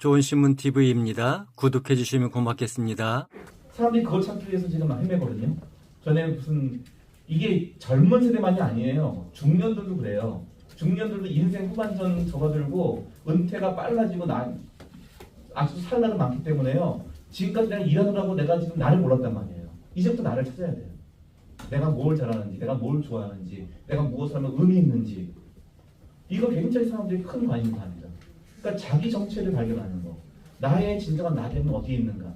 좋은 신문 TV입니다. 구독해 주시면 고맙겠습니다. 사람들이 그걸 찾기 위해서 지금 막 헤매거든요. 전에 무슨 이게 젊은 세대만이 아니에요. 중년들도 그래요. 중년들도 인생 후반전 접어들고 은퇴가 빨라지고 아직도 살 날은 많기 때문에요. 지금까지 내가 일하느라고 내가 지금 나를 몰랐단 말이에요. 이제부터 나를 찾아야 돼요. 내가 뭘 잘하는지, 내가 뭘 좋아하는지, 내가 무엇을 하면 의미 있는지. 이거 굉장히 사람들이 큰 관심을 합니다. 그러니까 자기 정체를 발견하는 거. 나의 진정한 나됨은 어디에 있는가.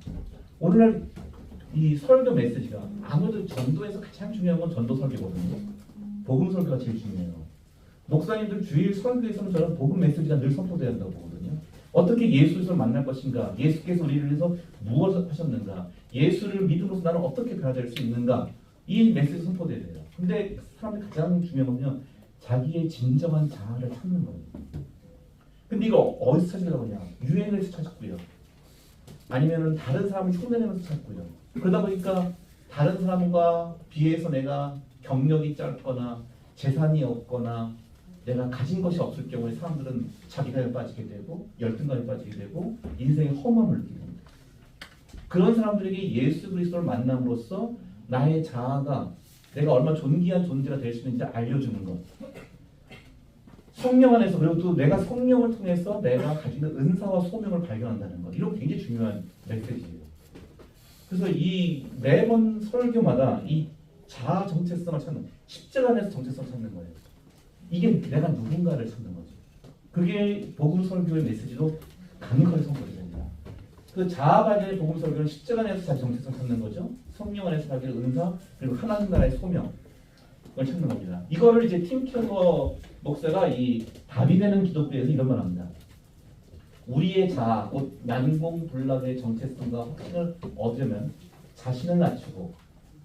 오늘날 이 설교 메시지가 아무래도 전도에서 가장 중요한 건 전도 설교거든요. 복음 설교가 제일 중요해요. 목사님들 주일 설교에서는 저는 복음 메시지가 늘 선포돼야 한다고 보거든요. 어떻게 예수를 만날 것인가, 예수께서 우리를 위해서 무엇을 하셨는가, 예수를 믿음으로써 나는 어떻게 변화될 수 있는가, 이 메시지 선포돼야 돼요. 근데 사람들이 가장 중요한 건요, 자기의 진정한 자아를 찾는 거예요. 근데 이거 어디서 찾으려고 하냐? 유행에서 찾고요. 아니면은 다른 사람을 흉내내면서 찾고요. 그러다 보니까 다른 사람과 비해서 내가 경력이 짧거나 재산이 없거나 내가 가진 것이 없을 경우에 사람들은 자기감에 빠지게 되고 열등감에 빠지게 되고 인생의 허무함을 느끼게 됩니다. 그런 사람들에게 예수 그리스도를 만남으로써 나의 자아가 내가 얼마나 존귀한 존재가 될 수 있는지 알려주는 것. 성령 안에서, 그리고 또 내가 성령을 통해서 내가 가지고 있는 은사와 소명을 발견한다는 것. 이런 굉장히 중요한 메시지예요. 그래서 이 매번 설교마다 이 자아 정체성을 찾는, 십자가 안에서 정체성을 찾는 거예요. 이게 내가 누군가를 찾는 거죠. 그게 복음 설교의 메시지로 강력하게 선포됩니다. 그 자아 발견의 복음 설교는 십자가 안에서 자기 정체성 찾는 거죠. 성령 안에서 자기의 은사, 그리고 하나님 나라의 소명을 찾는 겁니다. 이거를 이제 팀 켈러 목사가 이 답이 되는 기독교에서 이런 말 합니다. 우리의 자아, 곧 난공불락의 정체성과 확신을 얻으려면 자신을 낮추고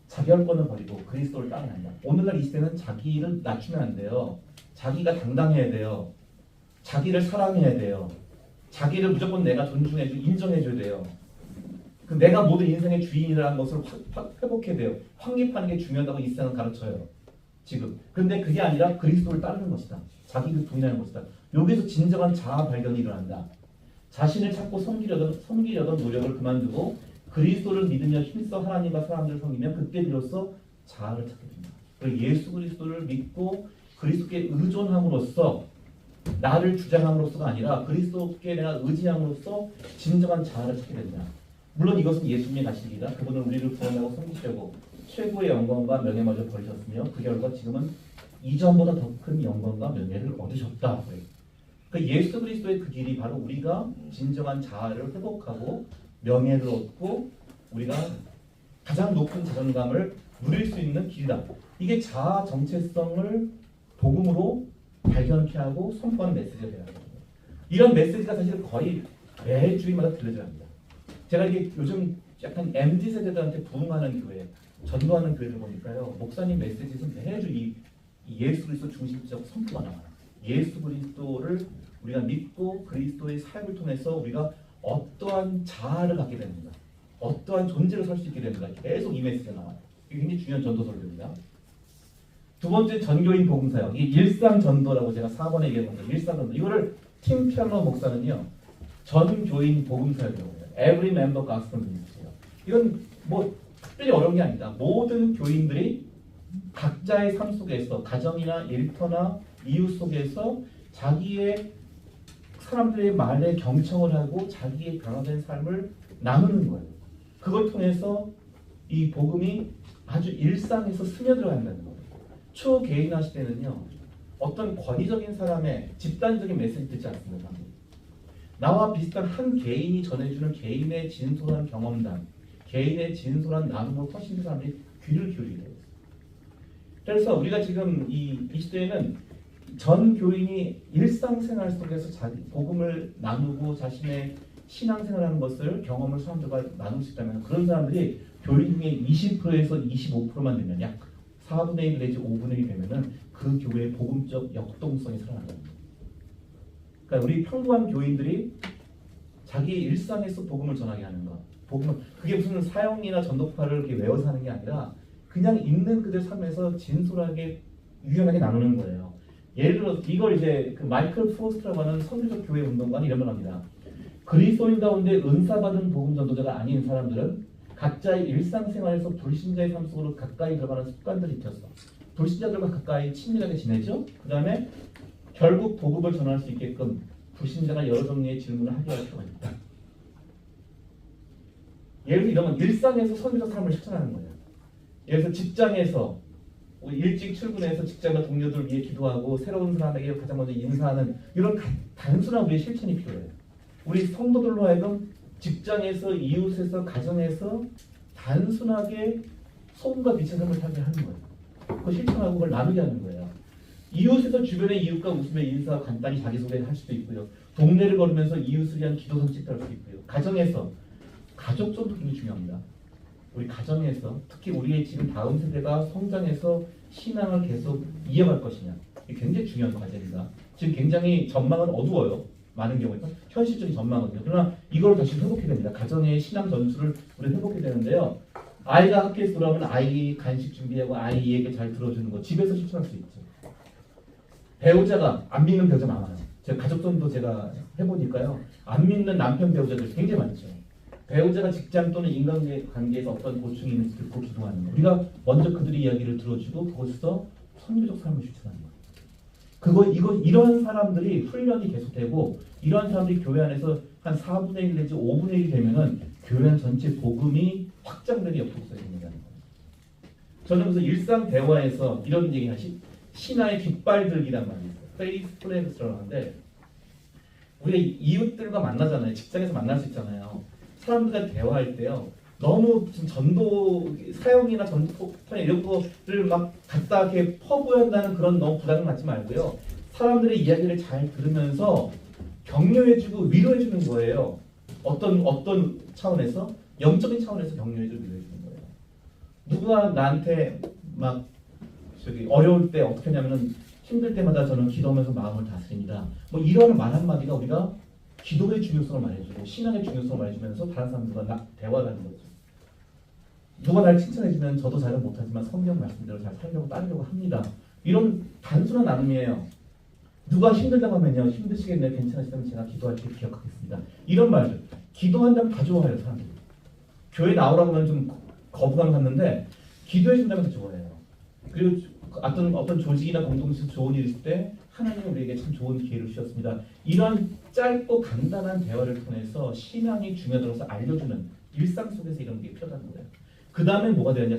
자결권을 버리고 그리스도를 따라야 한다. 오늘날 이 시대는 자기를 낮추면 안 돼요. 자기가 당당해야 돼요. 자기를 사랑해야 돼요. 자기를 무조건 내가 존중해주고 인정해줘야 돼요. 그 내가 모든 인생의 주인이라는 것을 회복해야 돼요. 확립하는 게 중요하다고 이 세상은 가르쳐요. 지금. 근데 그게 아니라 그리스도를 따르는 것이다. 자기를 부인하는 것이다. 여기서 진정한 자아 발견이 일어난다. 자신을 찾고 섬기려던 노력을 그만두고 그리스도를 믿으며 힘써 하나님과 사람들을 섬기면 그때 비로소 자아를 찾게 됩니다. 그리고 예수 그리스도를 믿고 그리스도께 의존함으로써 나를 주장함으로써가 아니라 그리스도께 내가 의지함으로써 진정한 자아를 찾게 된다. 물론 이것은 예수님의 가시기다. 그분은 우리를 구원하고 섬기시려고 최고의 영광과 명예마저 버리셨으며 그 결과 지금은 이전보다 더 큰 영광과 명예를 얻으셨다. 그 예수 그리스도의 그 길이 바로 우리가 진정한 자아를 회복하고 명예를 얻고 우리가 가장 높은 자존감을 누릴 수 있는 길이다. 이게 자아 정체성을 복음으로 발견케 하고 선포하는 메시지가 되는 거예요. 이런 메시지가 사실 거의 매 주일마다 들려져야 합니다. 제가 이게 요즘 약간 MZ 세대들한테 부흥하는 교회, 전도하는 교회를 보니까요, 목사님 메시지에서 매주 이 예수 그리스도 중심적 선포가 나와요. 예수 그리스도를 우리가 믿고 그리스도의 삶을 통해서 우리가 어떠한 자아를 갖게 됩니다. 어떠한 존재로 설 수 있게 됩니다. 계속 이 메시지가 나와요. 이게 굉장히 중요한 전도 설교입니다. 두 번째 전교인 복음사역. 이 일상 전도라고 제가 4번에 얘기한 겁니다. 일상 전도. 이거를 팀 켈러 목사는요, 전 교인 복음사역이라고 해요. Every member gospel ministry요. 이건 뭐 특별히 어려운 게 아니다. 모든 교인들이 각자의 삶 속에서 가정이나 일터나 이웃 속에서 자기의 사람들의 말에 경청을 하고 자기의 변화된 삶을 나누는 거예요. 그걸 통해서 이 복음이 아주 일상에서 스며들어간다는 거예요. 초개인화 시대는요, 어떤 권위적인 사람의 집단적인 메시지 듣지 않습니다. 나와 비슷한 한 개인이 전해주는 개인의 진솔한 경험담, 개인의 진솔한 나눔을 훨씬 더 사람들이 귀를 기울이게 돼요. 그래서 우리가 지금 이 시대에는 전 교인이 일상생활 속에서 자기 복음을 나누고 자신의 신앙생활하는 것을 경험을 사람들과 나눌 수 있다면 그런 사람들이 교인 중에 20%에서 25%만 되면 약 4분의 1 내지 5분의 1 되면은 그 교회의 복음적 역동성이 살아납니다. 그러니까 우리 평범한 교인들이 자기 일상에서 복음을 전하게 하는 것. 복음은 그게 무슨 사형이나 전도파를 이렇게 외워서 하는 게 아니라 그냥 있는 그들 삶에서 진솔하게 유연하게 나누는 거예요. 예를 들어 이걸 이제 그 마이클 프로스트라고 하는 선교적 교회 운동가는 이런 말 합니다. 그리스도인 가운데 은사받은 복음 전도자가 아닌 사람들은 각자의 일상생활에서 불신자의 삶 속으로 가까이 들어가는 습관들이 있었어. 불신자들과 가까이 친밀하게 지내죠. 그 다음에 결국 복음을 전할 수 있게끔 불신자가 여러 종류의 질문을 하게 할 필요가 있다. 예를 들어 이런 건 일상에서 선교적 삶을 실천하는 거예요. 예를 들어 직장에서 일찍 출근해서 직장과 동료들 위해 기도하고 새로운 사람에게 가장 먼저 인사하는 이런 단순한 우리의 실천이 필요해요. 우리 성도들로 하여금 직장에서, 이웃에서, 가정에서 단순하게 소금과 빛의 삶을 살게 하는 거예요. 그걸 실천하고 그걸 나누게 하는 거예요. 이웃에서 주변의 이웃과 웃으며 인사하고 간단히 자기소개를 할 수도 있고요. 동네를 걸으면서 이웃을 위한 기도 선식도 할 수 있고요. 가정에서, 가족전도 굉장히 중요합니다. 우리 가정에서 특히 우리의 지금 다음 세대가 성장해서 신앙을 계속 이어갈 것이냐, 이게 굉장히 중요한 과제입니다. 지금 굉장히 전망은 어두워요. 많은 경우에 현실적인 전망은요. 그러나 이걸 다시 회복해야 됩니다. 가정의 신앙 전술을 우리 회복해야 되는데요. 아이가 학교에서 돌아오면 아이 간식 준비하고 아이에게 잘 들어주는 거 집에서 실천할 수 있죠. 배우자가 안 믿는 배우자 많아요. 제가 가족전도 제가 해보니까요. 안 믿는 남편 배우자들 굉장히 많죠. 배우자가 직장 또는 인간관계에서 어떤 고충이 있는지 듣고 기도하는 거. 우리가 먼저 그들의 이야기를 들어주고 그것에서 선교적 삶을 실천하는 거. 이런 사람들이 훈련이 계속되고 이러한 사람들이 교회 안에서 한 4분의 1 내지 5분의 1이 되면은 교회 안 전체 복음이 확장되는 역폭성이 생긴다는 거예요. 저는 그래서 일상 대화에서 이런 얘기하시 신화의 깃발들기란 말이 있어요. 페이스 플래그스라고 하는데 우리가 이웃들과 만나잖아요. 직장에서 만날 수 있잖아요. 사람들과 대화할 때요. 너무 지금 전도 사역이나 전도 폭탄 이런 거를 막 갖다 이렇게 퍼부어야 한다는 그런 너무 부담을 갖지 말고요. 사람들의 이야기를 잘 들으면서 격려해주고 위로해주는 거예요. 어떤 차원에서 영적인 차원에서 격려해주고 위로해주는 거예요. 누가 나한테 막 어려울 때 어떻게 하냐면은 힘들 때마다 저는 기도하면서 마음을 다스립니다. 뭐 이런 말 한마디가 우리가 기도의 중요성을 말해주고 신앙의 중요성을 말해주면서 다른 사람들과 대화를 하는 거죠. 누가 날 칭찬해주면 저도 잘은 못하지만 성경 말씀대로 잘 살려고 따르려고 합니다. 이런 단순한 나눔이에요. 누가 힘들다고 하면요. 힘드시겠네요. 괜찮으시다면 제가 기도할 때 기억하겠습니다. 이런 말들. 기도한다면 다 좋아해요. 사람들이. 교회 나오라고 하면 좀 거부감 갖는데 기도해준다면 더 좋아해요. 그리고 어떤 조직이나 공동체에서 좋은 일이 있을 때 하나님은 우리에게 참 좋은 기회를 주셨습니다. 이런 짧고 간단한 대화를 통해서 신앙이 중요하다고 해서 알려주는 일상 속에서 이런 게 필요하다는 거예요. 그 다음에 뭐가 되느냐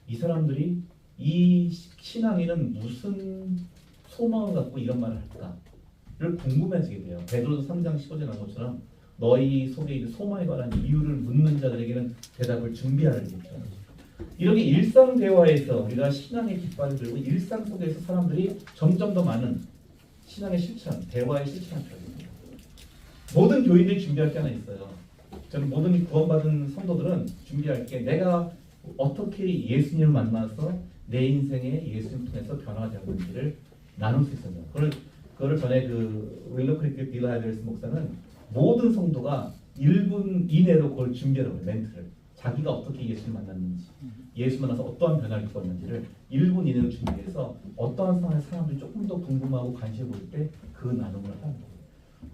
이 사람들이 이 신앙인은 무슨 소망을 갖고 이런 말을 할까를 궁금해지게 돼요. 베드로서 3장 15절에 나온 것처럼 너희 속에 있는 소망에 관한 이유를 묻는 자들에게는 대답을 준비하라는 얘기죠. 이렇게 일상 대화에서 우리가 신앙의 깃발을 들고 일상 속에서 사람들이 점점 더 많은 신앙의 실천, 대화의 실천을 필요합니다. 모든 교인들이 준비할 게 하나 있어요. 저는 모든 구원받은 성도들은 준비할 게 내가 어떻게 예수님을 만나서 내 인생에 예수님 통해서 변화가 되었는지를 나눌 수 있어요. 그걸 전에 윌러크리크 빌 하이델스 목사는 모든 성도가 1분 이내로 그걸 준비하라고 해요. 멘트를. 자기가 어떻게 예수를 만났는지, 예수 만나서 어떠한 변화를 겪었는지를 1분 이내로 준비해서 어떠한 상황에서 사람들이 조금 더 궁금하고 관심을 보일 때 그 나눔을 하는 거예요.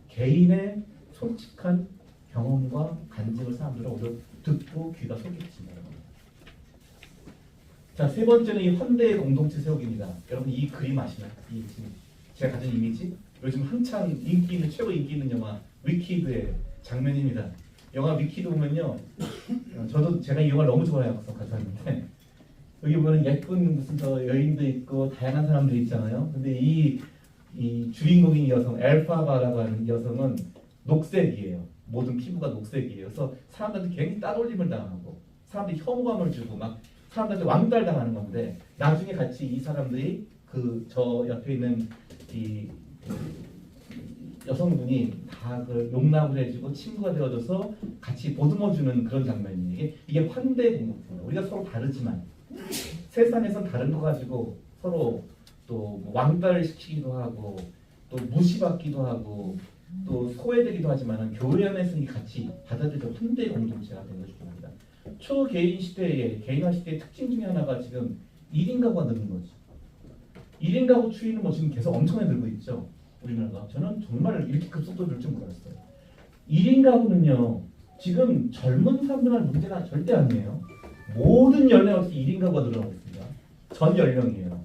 개인의 솔직한 경험과 간증을 사람들은 오히려 듣고 귀가 솔깃해진다는 겁니다. 자, 세 번째는 이 환대의 공동체 세우기입니다. 여러분 이 그림 아시나요? 이 지금 제가 가진 이미지? 요즘 한창 최고 인기 있는 영화 위키드의 장면입니다. 영화 위키드 보면요, 제가 이 영화를 너무 좋아해서 같이 봤는데 여기 보면 예쁜 무슨 저 여인도 있고 다양한 사람들이 있잖아요. 근데 이 주인공인 여성 엘파바라고 하는 여성은 녹색이에요. 모든 피부가 녹색이에요. 그래서 사람들한테 굉장히 따돌림을 당하고 사람들이 혐오감을 주고 막 사람들한테 왕따를 당하는 건데 나중에 같이 이 사람들이 저 옆에 있는 이 여성분이 다 용납을 해주고 친구가 되어줘서 같이 보듬어주는 그런 장면이에요. 이게 환대 공동체입니다. 우리가 서로 다르지만 세상에선 다른 거 가지고 서로 또 왕따를 시키기도 하고 또 무시받기도 하고 또 소외되기도 하지만 교회 안에서는 같이 받아들여서 환대 공동체가 되는 것이 중요합니다. 초개인 시대의 개인화 시대의 특징 중에 하나가 지금 1인 가구가 늘는 거죠. 1인 가구 추이는 지금 계속 엄청나게 늘고 있죠. 우리나라가. 저는 정말 이렇게 급속도로 늘 줄 몰랐어요. 1인 가구는요. 지금 젊은 사람들만 문제가 절대 아니에요. 모든 연령에서 1인 가구가 늘어나고 있습니다. 전 연령이에요.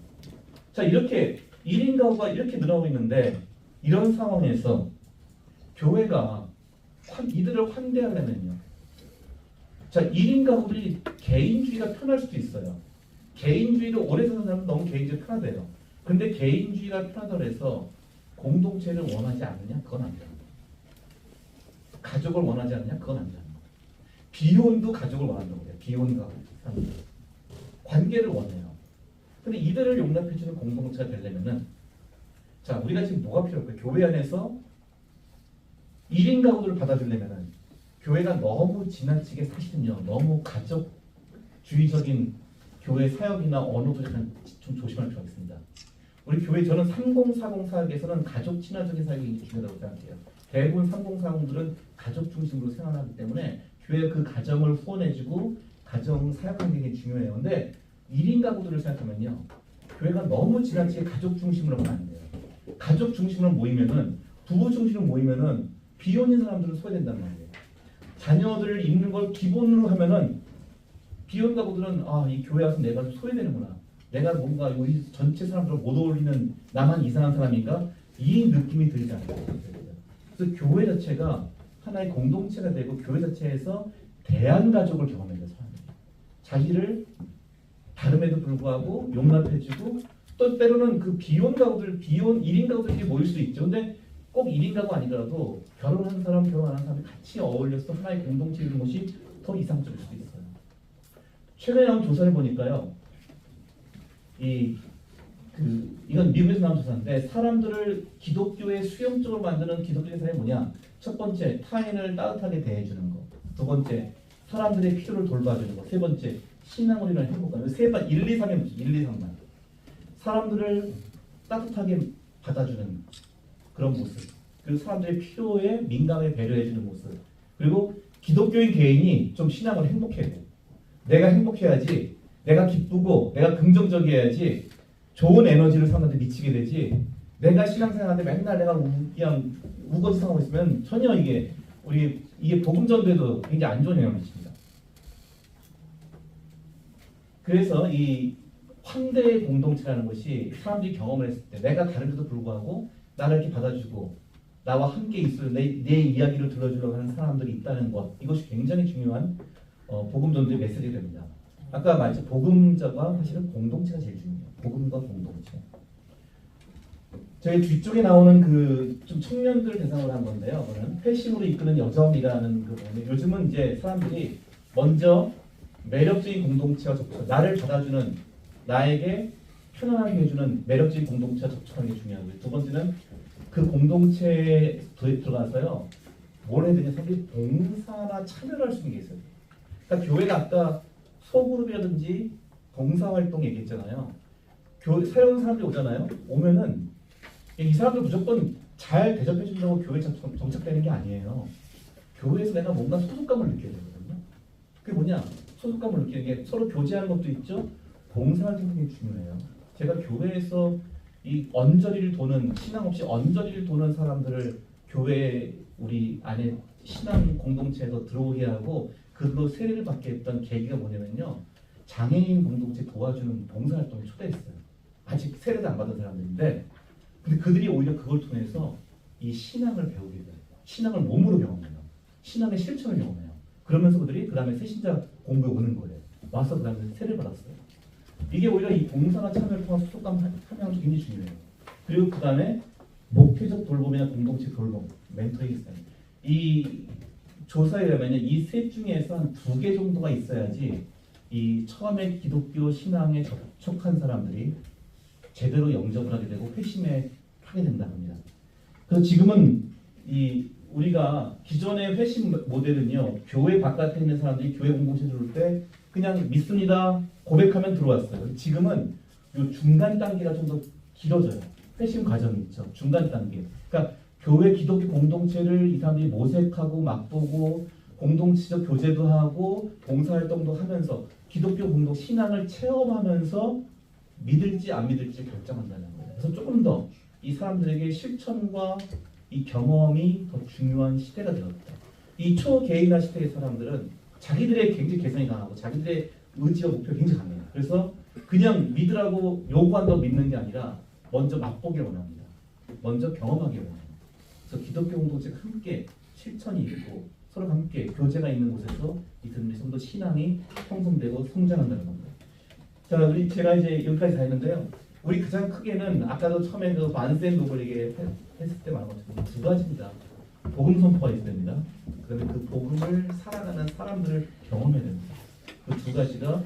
자, 이렇게 1인 가구가 이렇게 늘어나고 있는데 이런 상황에서 교회가 이들을 환대하려면요. 자, 1인 가구들이 개인주의가 편할 수도 있어요. 개인주의를 오래 사는 사람은 너무 개인주의가 편하대요. 근데 개인주의가 편하다고 해서 공동체를 원하지 않느냐? 그건 안 돼요. 가족을 원하지 않느냐? 그건 안 돼요. 비혼도 가족을 원한다고 해요. 비혼 가구 사람들. 관계를 원해요. 근데 이들을 용납해주는 공동체가 되려면은 자, 우리가 지금 뭐가 필요할까요? 교회 안에서 1인 가구들을 받아주려면은 교회가 너무 지나치게 사실은요. 너무 가족주의적인 교회 사역이나 언어도 약간 좀 조심할 필요가 있습니다. 우리 교회 저는 3040 사역에서는 가족 친화적인 사역이 중요하다고 생각해요. 대부분 3040들은 가족 중심으로 생활하기 때문에 교회 그 가정을 후원해주고 가정 사역하는 게 중요해요. 근데 1인 가구들을 생각하면요. 교회가 너무 지나치게 가족 중심으로 하면 안 돼요. 가족 중심으로 모이면은 부부 중심으로 모이면은 비혼인 사람들은 소외된단 말이에요. 자녀들을 입는 걸 기본으로 하면은 비혼 가구들은 이 교회 와서 내가 좀 소외되는구나. 내가 뭔가 우리 전체 사람들을 못 어울리는 나만 이상한 사람인가? 이 느낌이 들지 않아요. 그래서 교회 자체가 하나의 공동체가 되고 교회 자체에서 대안가족을 경험해야 돼요. 자기를 다름에도 불구하고 용납해주고 또 때로는 그 비혼 가구들, 비혼 1인 가구들이 모일 수도 있죠. 근데 꼭 1인 가구 아니더라도 결혼한 사람, 결혼 안 한 사람이 같이 어울려서 하나의 공동체 이루는 것이 더 이상적일 수도 있어요. 최근에 나온 조사를 보니까요. 이건 미국에서 나온 조사인데 사람들을 기독교의 수용적으로 만드는 기독교의 사람이 뭐냐? 첫 번째, 타인을 따뜻하게 대해주는 거. 두 번째, 사람들의 필요를 돌봐주는 거. 세 번째, 신앙으로 인한 행복감. 세 번, 1, 2, 3이 뭐지? 1, 2, 3만. 사람들을 따뜻하게 받아주는 그런 모습. 그리고 사람들의 필요에 민감하게 배려해주는 모습. 그리고 기독교인 개인이 좀 신앙을 행복해야 돼. 내가 행복해야지. 내가 기쁘고 내가 긍정적이어야지 좋은 에너지를 사람한테 미치게 되지. 내가 신앙생활하는데 맨날 내가 그냥 우거지성하고 있으면 전혀 이게 복음 전도에도 굉장히 안 좋은 영향을 미칩니다. 그래서 이 황대의 공동체라는 것이 사람들이 경험을 했을 때 내가 다른데도 불구하고 나를 이렇게 받아주고 나와 함께 있을 내 이야기를 들어주려고 하는 사람들이 있다는 것, 이것이 굉장히 중요한 복음 전도의 메시지가 됩니다. 아까 말했죠. 복음자가 사실은 공동체가 제일 중요해요. 복음과 공동체. 저희 뒤쪽에 나오는 그 좀 청년들 대상으로 한 건데요. 그거는 회심으로 이끄는 여정이라는 그 건데 요즘은 이제 사람들이 먼저 매력적인 공동체와 접촉, 나를 받아주는 나에게 편안하게 해주는 매력적인 공동체와 접촉하는 게 중요하고요. 두 번째는 그 공동체에 들어가서요. 뭘 해야 되냐? 사람들이 봉사나 참여를 할 수 있는 게 있어요. 그러니까 교회가 아까 소그룹이라든지 봉사활동 얘기했잖아요. 새로운 사람들이 오잖아요. 오면은 이 사람들 무조건 잘 대접해 준다고 교회에 정착되는 게 아니에요. 교회에서 내가 뭔가 소속감을 느껴야 되거든요. 그게 뭐냐? 소속감을 느끼는 게 서로 교제하는 것도 있죠. 봉사활동이 굉장히 중요해요. 제가 교회에서 이 언저리를 도는 신앙 없이 언저리를 도는 사람들을 교회 우리 안에 신앙 공동체에서 들어오게 하고 그걸로 세례를 받게 했던 계기가 뭐냐면요. 장애인 공동체 도와주는 봉사활동에 초대했어요. 아직 세례도 안 받은 사람들인데 근데 그들이 오히려 그걸 통해서 이 신앙을 배우게 돼요. 신앙을 몸으로 경험해요. 신앙의 실천을 경험해요. 그러면서 그들이 그 다음에 새신자 공부에 오는 거예요. 와서 그 다음에 세례를 받았어요. 이게 오히려 이 봉사나 참여를 통한 소속감 함양도 굉장히 중요해요. 그리고 그 다음에 목표적 돌봄이나 공동체 돌봄, 멘토링이 있어요. 이 조사에 의하면 이 셋 중에서 한 2개 정도가 있어야지 이 처음에 기독교 신앙에 접촉한 사람들이 제대로 영접을 하게 되고 회심에 하게 된다고 합니다. 그래서 지금은 우리가 기존의 회심 모델은요. 교회 바깥에 있는 사람들이 교회 공동체 들어올 때 그냥 믿습니다. 고백하면 들어왔어요. 지금은 이 중간 단계가 좀 더 길어져요. 회심 과정이 있죠. 중간 단계. 그러니까 교회 기독교 공동체를 이 사람들이 모색하고 맛보고 공동체적 교제도 하고 봉사활동도 하면서 기독교 공동 신앙을 체험하면서 믿을지 안 믿을지 결정한다는 거예요. 그래서 조금 더 이 사람들에게 실천과 이 경험이 더 중요한 시대가 되었다. 이 초개인화 시대의 사람들은 자기들의 굉장히 개성이 강하고 자기들의 의지와 목표가 굉장히 강해요. 그래서 그냥 믿으라고 요구한다고 믿는 게 아니라 먼저 맛보기를 원합니다. 먼저 경험하기를 원해요. 그래서 기독교 공동체가 함께 실천이 있고 서로 함께 교제가 있는 곳에서 이들이 좀 더 신앙이 형성되고 성장한다는 겁니다. 자, 제가 이제 여기까지 다 했는데요. 우리 가장 크게는 아까도 처음에 그 만센 노블 했을 때 말한 것처럼 두 가지입니다. 복음 선포가 있어야 됩니다. 그다음에 그 복음을 살아가는 사람들을 경험해야 됩니다. 그 두 가지가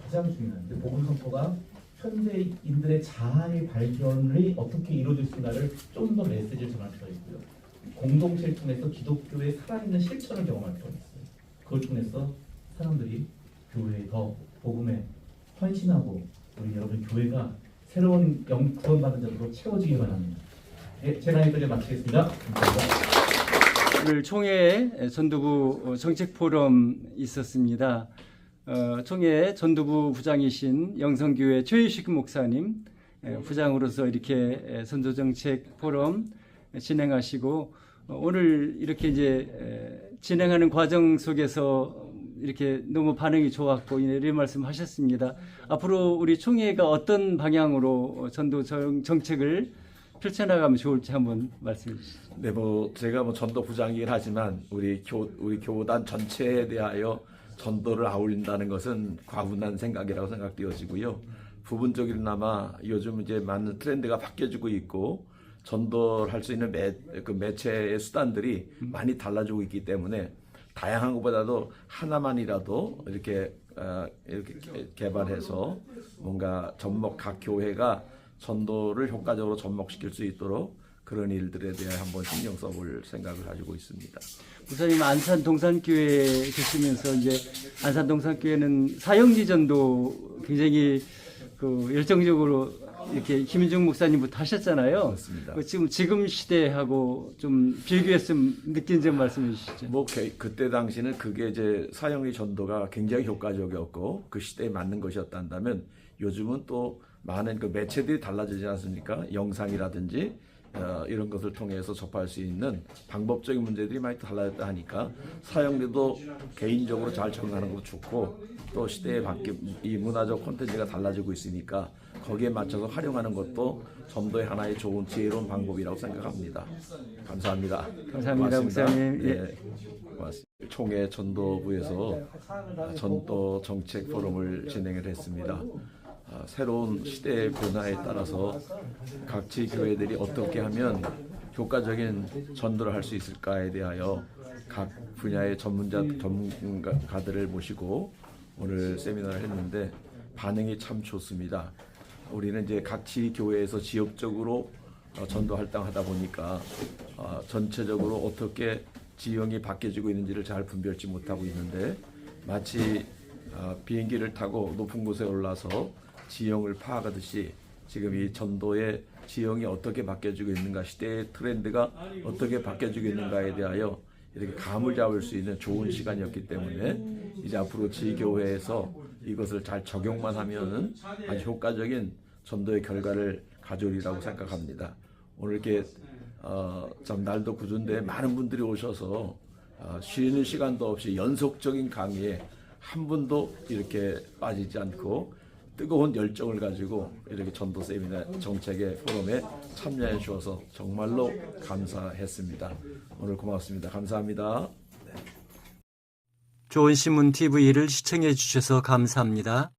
가장 중요한데 복음 선포가 현대인들의 자아의 발견이 어떻게 이루어질 수 있나를 좀 더 메시지를 전할 필요가 있고요. 공동체를 통해서 기독교의 살아있는 실천을 경험할 필요가 있어요. 그걸 통해서 사람들이 교회에 더 복음에 헌신하고 우리 여러분 교회가 새로운 구원받은 자로 채워지기 바랍니다. 예, 제가 여기까지 마치겠습니다. 감사합니다. 오늘 총회 전도부 정책 포럼 있었습니다. 총회 전도부 부장이신 영성교회 최유식 목사님 부장으로서 이렇게 선도 정책 포럼 진행하시고 오늘 이렇게 이제 진행하는 과정 속에서 이렇게 너무 반응이 좋았고 이런 말씀하셨습니다. 앞으로 우리 총회가 어떤 방향으로 전도 정책을 펼쳐나가면 좋을지 한번 말씀해 주시죠. 네, 제가 전도 부장이긴 하지만 우리 교단 전체에 대하여 전도를 아울린다는 것은 과분한 생각이라고 생각되어지고요. 부분적이나마 요즘 이제 많은 트렌드가 바뀌어지고 있고 전도를 할 수 있는 매체의 수단들이 많이 달라지고 있기 때문에 다양한 것보다도 하나만이라도 이렇게 개발해서 뭔가 각 교회가 전도를 효과적으로 접목시킬 수 있도록 그런 일들에 대해 한번 신경 써볼 생각을 가지고 있습니다. 목사님 안산 동산교회에 계시면서 이제 안산 동산교회는 사형리 전도 굉장히 열정적으로 이렇게 김인중 목사님부터 하셨잖아요. 맞습니다. 지금 시대하고 좀 비교했으면 느낀 점 말씀해 주시죠. 그때 당시는 그게 이제 사형리 전도가 굉장히 효과적이었고 그 시대에 맞는 것이었다면 요즘은 또 많은 매체들이 달라지지 않습니까? 영상이라든지 이런 것을 통해서 접할 수 있는 방법적인 문제들이 많이 달라졌다 하니까 사형리도 개인적으로 잘 적응하는 것도 좋고 또 시대에 이 문화적 콘텐츠가 달라지고 있으니까 거기에 맞춰서 활용하는 것도 전도의 하나의 좋은 지혜로운 방법이라고 생각합니다. 감사합니다. 감사합니다, 고맙습니다. 목사님. 예, 고맙습니다. 총회 전도부에서 전도 정책 포럼을 진행을 했습니다. 새로운 시대의 변화에 따라서 각지 교회들이 어떻게 하면 효과적인 전도를 할 수 있을까에 대하여 각 분야의 전문가들을 모시고 오늘 세미나를 했는데 반응이 참 좋습니다. 우리는 이제 각지 교회에서 지역적으로 전도 활동하다 보니까 전체적으로 어떻게 지형이 바뀌어지고 있는지를 잘 분별치 못하고 있는데 마치 비행기를 타고 높은 곳에 올라서 지형을 파악하듯이 지금 이 전도의 지형이 어떻게 바뀌어지고 있는가, 시대의 트렌드가 어떻게 바뀌어지고 있는가에 대하여 이렇게 감을 잡을 수 있는 좋은 시간이었기 때문에 이제 앞으로 지교회에서 이것을 잘 적용만 하면은 아주 효과적인 전도의 결과를 가져오리라고 생각합니다. 오늘 이렇게 참 날도 굳은데 많은 분들이 오셔서 쉬는 시간도 없이 연속적인 강의에 한 분도 이렇게 빠지지 않고 뜨거운 열정을 가지고 이렇게 전도 세미나 정책의 포럼에 참여해 주셔서 정말로 감사했습니다. 오늘 고맙습니다. 감사합니다. 좋은 신문 TV를 시청해 주셔서 감사합니다.